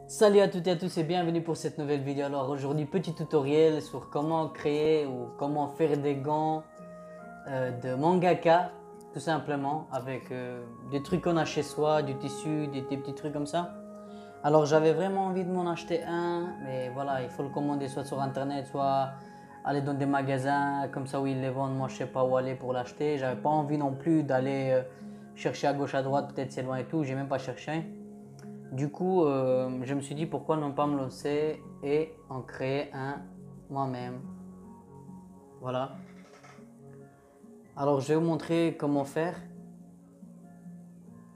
Salut à toutes et à tous et bienvenue pour cette nouvelle vidéo. Alors aujourd'hui petit tutoriel sur comment créer ou comment faire des gants de mangaka, tout simplement avec des trucs qu'on a chez soi, du tissu, des petits trucs comme ça. Alors j'avais vraiment envie de m'en acheter un, mais voilà, il faut le commander soit sur internet, soit aller dans des magasins comme ça où ils les vendent. Moi je sais pas où aller pour l'acheter. J'avais pas envie non plus d'aller chercher à gauche à droite, peut-être c'est loin et tout, j'ai même pas cherché. Du coup, je me suis dit pourquoi ne pas me lancer et en créer un moi-même. Voilà. Alors, je vais vous montrer comment faire.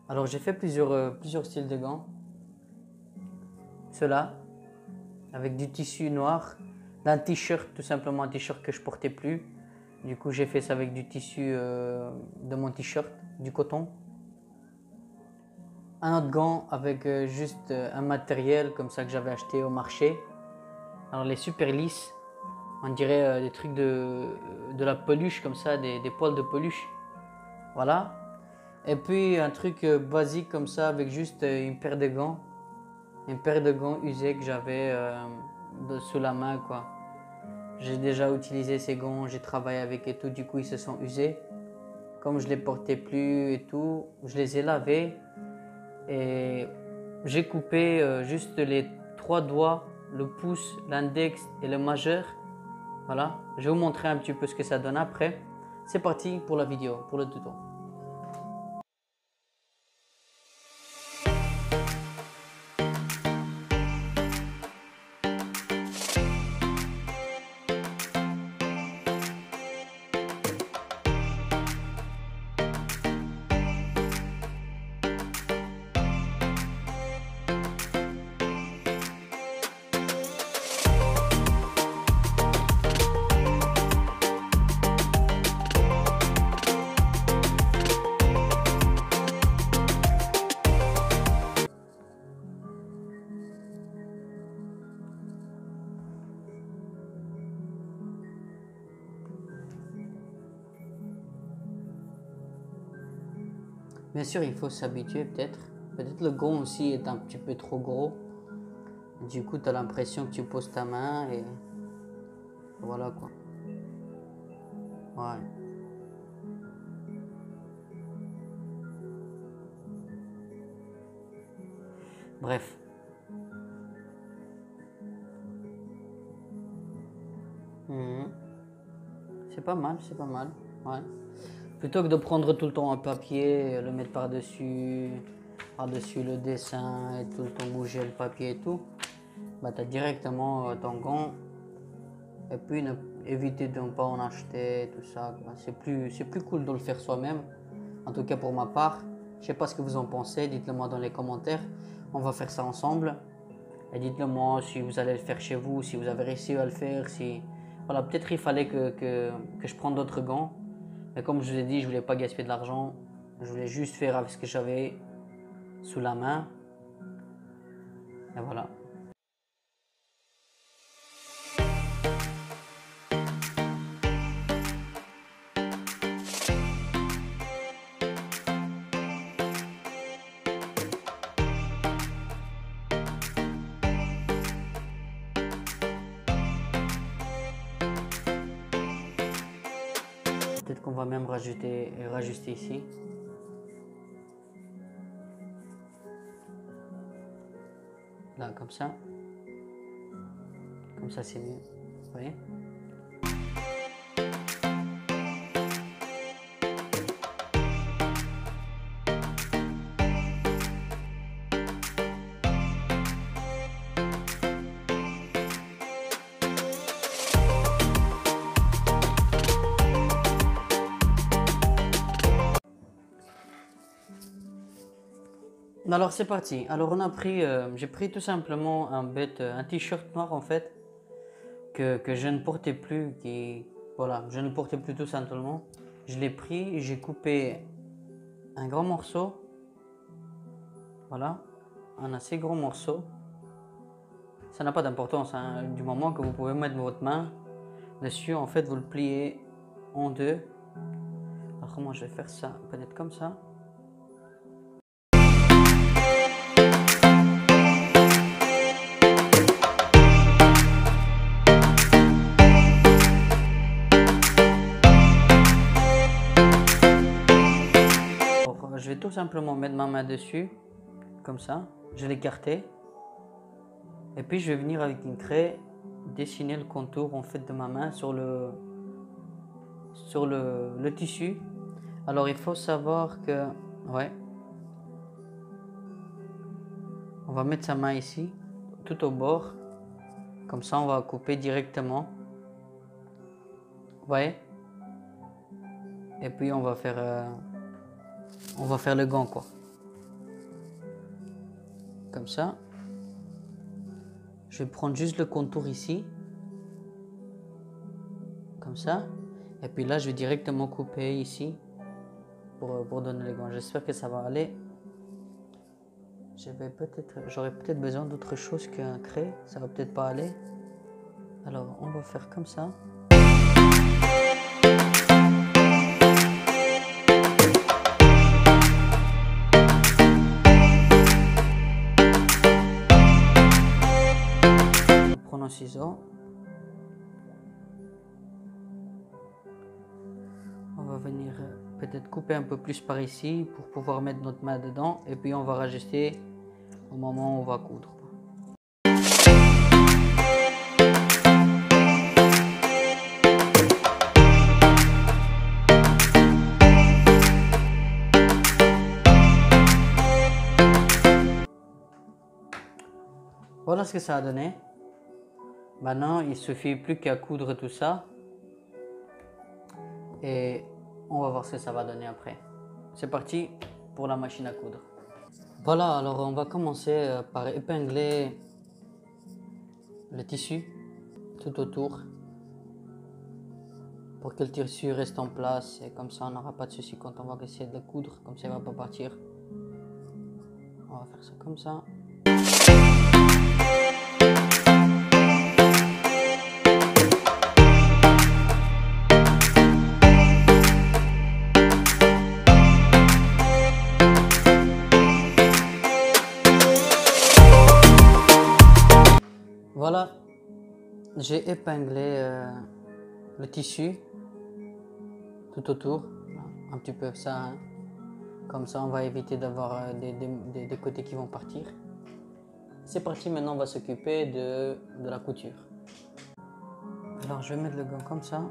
Alors, j'ai fait plusieurs styles de gants. Ceux-là, avec du tissu noir, d'un t-shirt, tout simplement un t-shirt que je portais plus. Du coup, j'ai fait ça avec du tissu de mon t-shirt, du coton. Un autre gant avec juste un matériel comme ça que j'avais acheté au marché. Alors les super lisses, on dirait des trucs de la peluche comme ça, des poils de peluche. Voilà. Et puis un truc basique comme ça avec juste une paire de gants. Une paire de gants usés que j'avais sous la main quoi. J'ai déjà utilisé ces gants, j'ai travaillé avec et tout, du coup ils se sont usés. Comme je les portais plus et tout, je les ai lavés. Et j'ai coupé juste les 3 doigts, le pouce, l'index et le majeur. Voilà, je vais vous montrer un petit peu ce que ça donne après. C'est parti pour la vidéo, pour le tuto. Bien sûr, il faut s'habituer peut-être. Peut-être le gant aussi est un petit peu trop gros. Du coup, tu as l'impression que tu poses ta main et voilà quoi. Ouais. Bref. C'est pas mal, c'est pas mal. Ouais. Plutôt que de prendre tout le temps un papier, le mettre par-dessus le dessin et tout le temps bouger le papier et tout, bah tu as directement ton gant. Et puis éviter de ne pas en acheter, tout ça. C'est plus cool de le faire soi-même. En tout cas pour ma part. Je sais pas ce que vous en pensez, dites-le moi dans les commentaires. On va faire ça ensemble. Et dites-le moi si vous allez le faire chez vous, si vous avez réussi à le faire. Si... Voilà, peut-être il fallait que je prenne d'autres gants. Mais comme je vous ai dit, je voulais pas gaspiller de l'argent. Je voulais juste faire avec ce que j'avais sous la main. Et voilà. Peut-être qu'on va même rajuster ici. Là, comme ça. Comme ça, c'est mieux. Vous voyez? Alors c'est parti. Alors on a pris, j'ai pris tout simplement un t-shirt noir en fait que je ne portais plus, voilà, je ne le portais plus tout simplement. Je l'ai pris et j'ai coupé un grand morceau, voilà, un assez gros morceau. Ça n'a pas d'importance, hein, du moment que vous pouvez mettre votre main dessus, en fait vous le pliez en deux. Alors comment je vais faire ça? Peut-être comme ça. tout simplement mettre ma main dessus, comme ça. Je vais l'écarter. Et puis je vais venir avec une craie dessiner le contour en fait de ma main sur le tissu. Alors il faut savoir que, ouais, on va mettre sa main ici, tout au bord. Comme ça, on va couper directement. Vous voyez? Et puis on va faire le gant, quoi. Comme ça. Je vais prendre juste le contour ici. Comme ça. Et puis là, je vais directement couper ici pour donner le gant. J'espère que ça va aller. J'aurais peut-être besoin d'autre chose qu'un craie. Ça va peut-être pas aller. Alors, on va faire comme ça. Prendre un ciseau. On va venir peut-être couper un peu plus par ici pour pouvoir mettre notre main dedans. Et puis on va rajuster au moment où on va coudre. Voilà ce que ça a donné. Maintenant, il suffit plus qu'à coudre tout ça. Et on va voir ce que ça va donner après. C'est parti pour la machine à coudre. Voilà, alors on va commencer par épingler le tissu tout autour pour que le tissu reste en place et comme ça on n'aura pas de souci quand on va essayer de le coudre, comme ça il ne va pas partir. On va faire ça comme ça. Voilà, j'ai épinglé le tissu tout autour, un petit peu ça, hein. Comme ça on va éviter d'avoir des côtés qui vont partir. C'est parti, maintenant on va s'occuper de la couture. Alors je vais mettre le gant comme ça.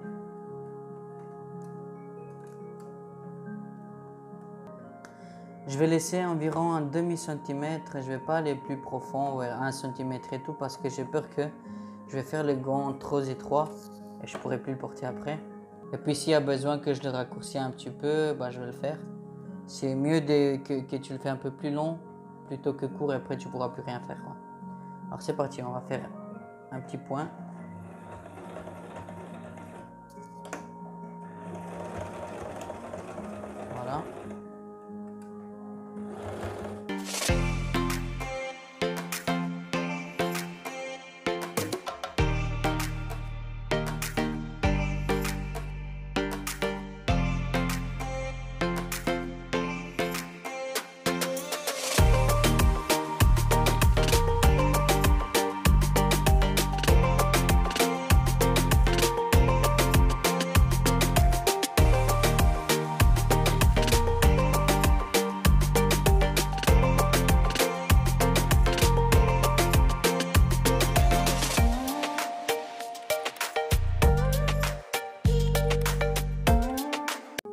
Je vais laisser environ un demi-centimètre, je vais pas aller plus profond, ouais, 1 centimètre et tout, parce que j'ai peur que je vais faire le gant trop étroit et je pourrai plus le porter après. Et puis s'il y a besoin que je le raccourcis un petit peu, bah, je vais le faire. C'est mieux que tu le fais un peu plus long plutôt que court et après tu pourras plus rien faire, quoi. Alors c'est parti, on va faire un petit point. Voilà.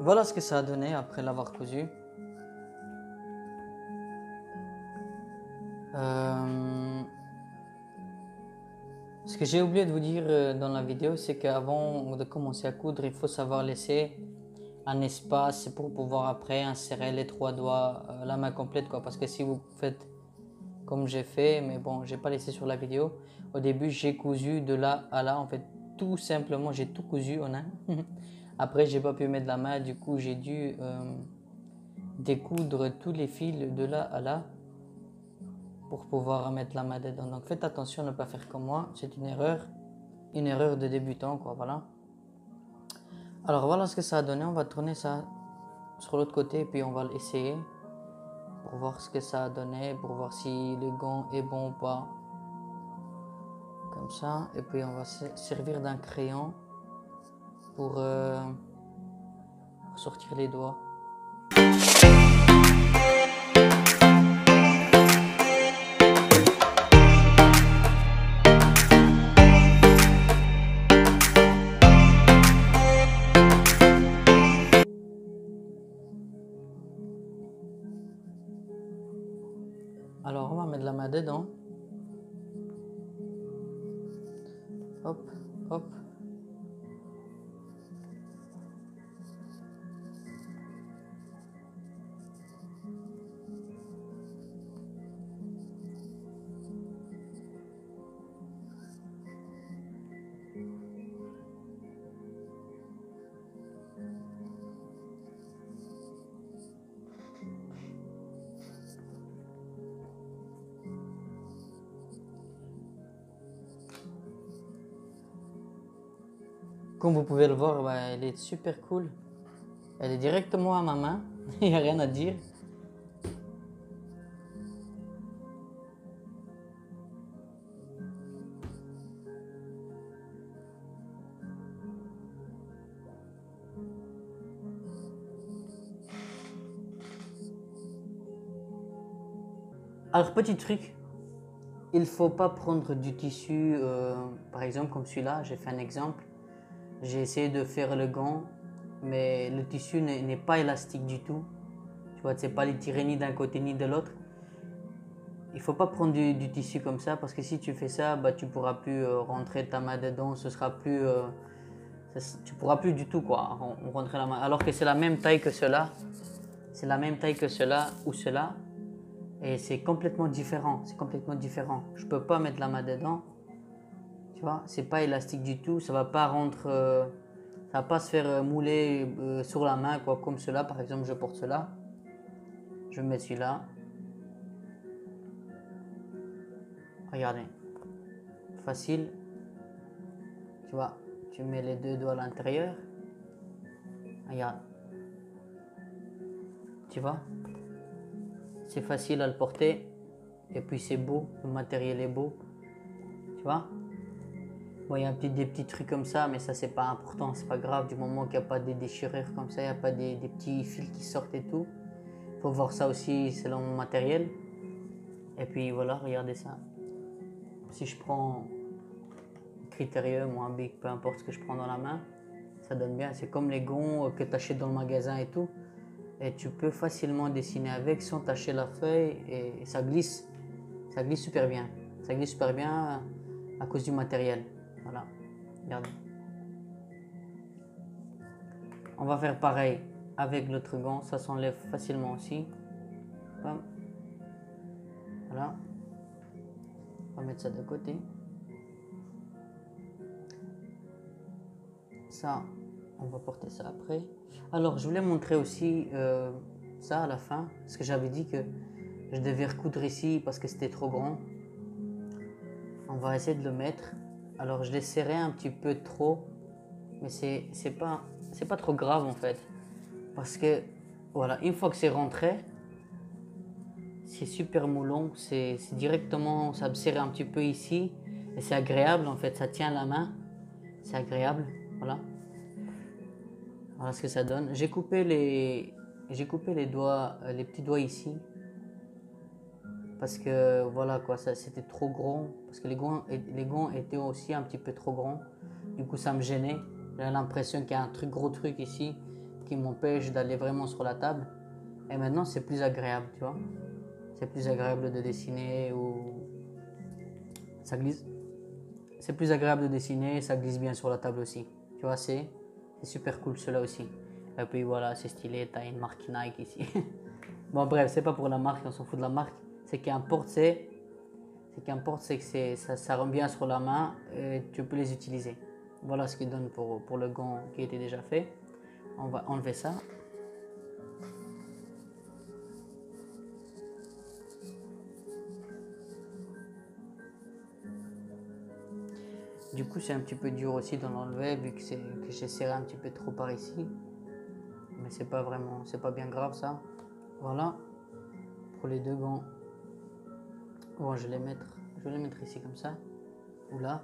Voilà ce que ça a donné après l'avoir cousu. Ce que j'ai oublié de vous dire dans la vidéo, c'est qu'avant de commencer à coudre, il faut savoir laisser un espace pour pouvoir après insérer les 3 doigts, la main complète, quoi. Parce que si vous faites comme j'ai fait, mais bon, j'ai pas laissé sur la vidéo. Au début, j'ai cousu de là à là, en fait, tout simplement, j'ai tout cousu en un. Après, j'ai pas pu mettre la main, du coup, j'ai dû découdre tous les fils de là à là pour pouvoir mettre la main dedans. Donc, faites attention à ne pas faire comme moi, c'est une erreur de débutant, quoi, voilà. Alors, voilà ce que ça a donné. On va tourner ça sur l'autre côté et puis on va l'essayer pour voir ce que ça a donné, pour voir si le gant est bon ou pas. Comme ça, et puis on va se servir d'un crayon pour sortir les doigts. Hop, hop. Comme vous pouvez le voir, bah, elle est super cool. Elle est directement à ma main, il n'y a rien à dire. Alors petit truc, il faut pas prendre du tissu, par exemple comme celui-là, j'ai fait un exemple. J'ai essayé de faire le gant, mais le tissu n'est pas élastique du tout. Tu vois, c'est pas l'étiré ni d'un côté ni de l'autre. Il faut pas prendre du tissu comme ça parce que si tu fais ça, bah, tu pourras plus rentrer ta main dedans, ce sera plus, tu pourras plus du tout quoi, rentrer la main. Alors que c'est la même taille que cela, c'est la même taille que cela ou cela, et c'est complètement différent. C'est complètement différent. Je peux pas mettre la main dedans, tu vois, c'est pas élastique du tout, ça va pas rentrer, ça va pas se faire mouler sur la main quoi, comme cela. Par exemple, je porte cela, je vais mettre celui-là. Regardez, facile, tu vois, tu mets les deux doigts à l'intérieur, regarde, tu vois, c'est facile à le porter et puis c'est beau, le matériel est beau, tu vois. Bon, il y a des petits trucs comme ça, mais ça c'est pas important, c'est pas grave du moment qu'il n'y a pas des déchirures comme ça, il n'y a pas des petits fils qui sortent et tout. Il faut voir ça aussi selon mon matériel. Et puis voilà, regardez ça. Si je prends Critérium ou un Bic, peu importe ce que je prends dans la main, ça donne bien. C'est comme les gonds que tu achètes dans le magasin et tout. Et tu peux facilement dessiner avec sans tacher la feuille et ça glisse. Ça glisse super bien. Ça glisse super bien à cause du matériel. Voilà, regardez. On va faire pareil avec l'autre gant, ça s'enlève facilement aussi. Bam. Voilà. On va mettre ça de côté. Ça, on va porter ça après. Alors, je voulais montrer aussi ça à la fin, parce que j'avais dit que je devais recoudre ici parce que c'était trop grand. On va essayer de le mettre. Alors, je l'ai serré un petit peu trop, mais c'est pas trop grave en fait, parce que voilà, une fois que c'est rentré, c'est super moulon, c'est directement, ça me serre un petit peu ici, et c'est agréable en fait, ça tient la main, c'est agréable, voilà. Voilà ce que ça donne. J'ai coupé les doigts, les petits doigts ici, parce que voilà quoi, ça c'était trop grand, parce que les gants étaient aussi un petit peu trop grands, du coup ça me gênait. J'ai l'impression qu'il y a un gros truc ici qui m'empêche d'aller vraiment sur la table. Et maintenant c'est plus agréable, tu vois. C'est plus agréable de dessiner ou ça glisse. C'est plus agréable de dessiner, ça glisse bien sur la table aussi. Tu vois, c'est super cool cela aussi. Et puis voilà, c'est stylé, t'as une marque Nike ici. Bon bref, c'est pas pour la marque, on s'en fout de la marque. C'est qu'importe, c'est que ça rend bien sur la main et tu peux les utiliser. Voilà ce qu'il donne pour le gant qui était déjà fait. On va enlever ça. Du coup, c'est un petit peu dur aussi de l'enlever vu que j'ai serré un petit peu trop par ici. Mais c'est pas bien grave ça. Voilà, pour les deux gants. Bon, je vais les mettre ici comme ça. Ou là.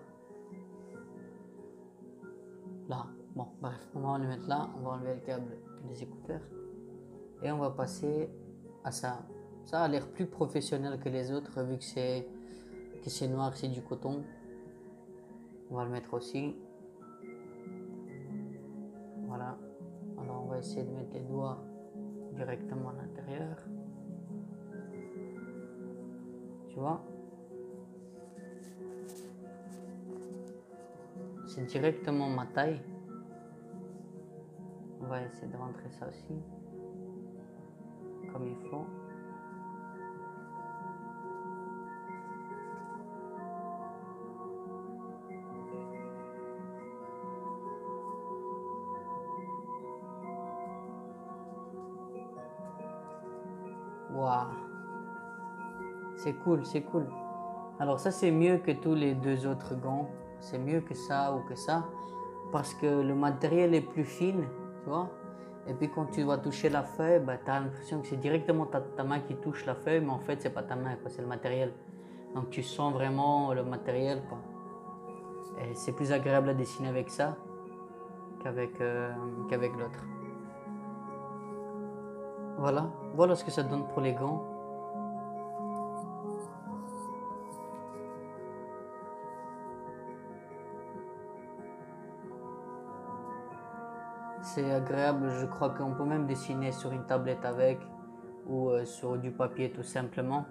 Là. Bon, bref, on va les mettre là. On va enlever le câble des écouteurs. Et on va passer à ça. Ça a l'air plus professionnel que les autres vu que c'est noir, c'est du coton. On va le mettre aussi. Voilà. Alors on va essayer de mettre les doigts directement à l'intérieur. Tu vois? c'est directement ma taille. On va essayer de rentrer ça aussi comme il faut. Waouh, c'est cool, c'est cool. Alors ça c'est mieux que tous les deux autres gants. C'est mieux que ça ou que ça. Parce que le matériel est plus fin, tu vois. Et puis quand tu vas toucher la feuille, bah, tu as l'impression que c'est directement ta main qui touche la feuille, mais en fait c'est pas ta main, c'est le matériel. Donc tu sens vraiment le matériel, quoi. Et c'est plus agréable à dessiner avec ça qu'avec l'autre. Voilà, voilà ce que ça donne pour les gants. C'est agréable, je crois qu'on peut même dessiner sur une tablette avec ou sur du papier tout simplement,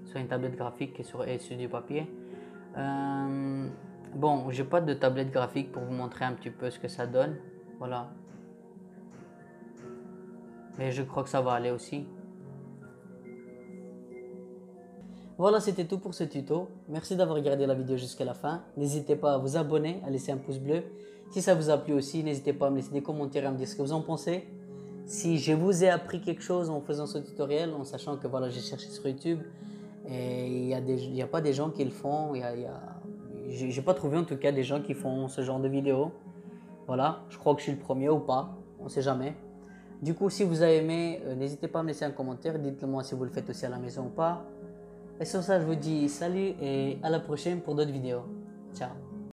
sur une tablette graphique et sur du papier. Bon, j'ai pas de tablette graphique pour vous montrer un petit peu ce que ça donne, voilà. Mais je crois que ça va aller aussi. Voilà, c'était tout pour ce tuto. Merci d'avoir regardé la vidéo jusqu'à la fin. N'hésitez pas à vous abonner, à laisser un pouce bleu. Si ça vous a plu aussi, n'hésitez pas à me laisser des commentaires et à me dire ce que vous en pensez. Si je vous ai appris quelque chose en faisant ce tutoriel, en sachant que voilà, j'ai cherché sur YouTube et il y a pas des gens qui le font. J'ai pas trouvé en tout cas des gens qui font ce genre de vidéos. Voilà, je crois que je suis le premier ou pas, on sait jamais. Du coup, si vous avez aimé, n'hésitez pas à me laisser un commentaire. Dites-le moi si vous le faites aussi à la maison ou pas. Et sur ça, je vous dis salut et à la prochaine pour d'autres vidéos. Ciao.